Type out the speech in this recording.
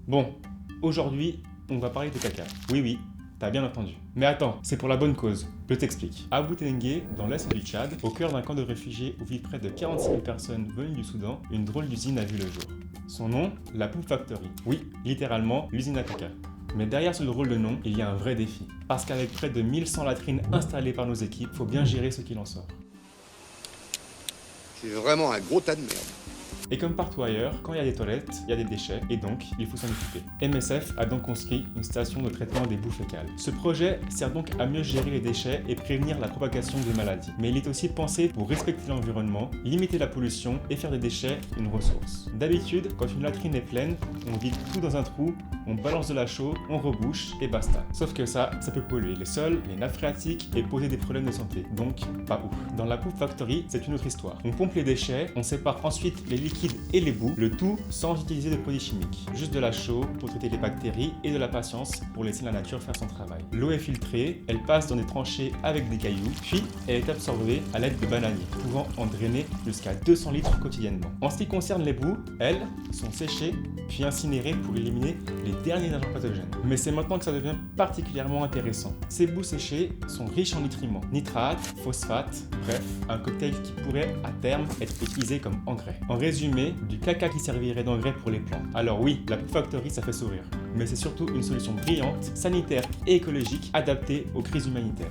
Bon, aujourd'hui, on va parler de caca. Oui, oui, t'as bien entendu. Mais attends, c'est pour la bonne cause. Je t'explique. À Boutengue, dans l'est du Tchad, au cœur d'un camp de réfugiés où vivent près de 46 000 personnes venues du Soudan, une drôle d'usine a vu le jour. Son nom, la Poop Factory. Oui, littéralement, l'usine à caca. Mais derrière ce drôle de nom, il y a un vrai défi. Parce qu'avec près de 1100 latrines installées par nos équipes, faut bien gérer ce qu'il en sort. C'est vraiment un gros tas de merde. Et comme partout ailleurs, quand il y a des toilettes, il y a des déchets, et donc il faut s'en occuper. MSF a donc construit une station de traitement des boues fécales. Ce projet sert donc à mieux gérer les déchets et prévenir la propagation des maladies. Mais il est aussi pensé pour respecter l'environnement, limiter la pollution et faire des déchets une ressource. D'habitude, quand une latrine est pleine, on vide tout dans un trou, on balance de la chaux, on rebouche et basta. Sauf que ça peut polluer les sols, les nappes phréatiques et poser des problèmes de santé. Donc, pas ouf. Dans la Poop Factory, c'est une autre histoire. On pompe les déchets, on sépare ensuite les liquides et les boues, le tout sans utiliser de produits chimiques. Juste de la chaux pour traiter les bactéries et de la patience pour laisser la nature faire son travail. L'eau est filtrée, elle passe dans des tranchées avec des cailloux, puis elle est absorbée à l'aide de bananiers, pouvant en drainer jusqu'à 200 litres quotidiennement. En ce qui concerne les boues, elles sont séchées puis incinérées pour éliminer les derniers agents pathogènes. Mais c'est maintenant que ça devient particulièrement intéressant. Ces boues séchées sont riches en nutriments, nitrates, phosphates, bref, un cocktail qui pourrait à terme être utilisé comme engrais. En résumé, du caca qui servirait d'engrais pour les plantes. Alors oui, la Poop Factory ça fait sourire, mais c'est surtout une solution brillante, sanitaire et écologique adaptée aux crises humanitaires.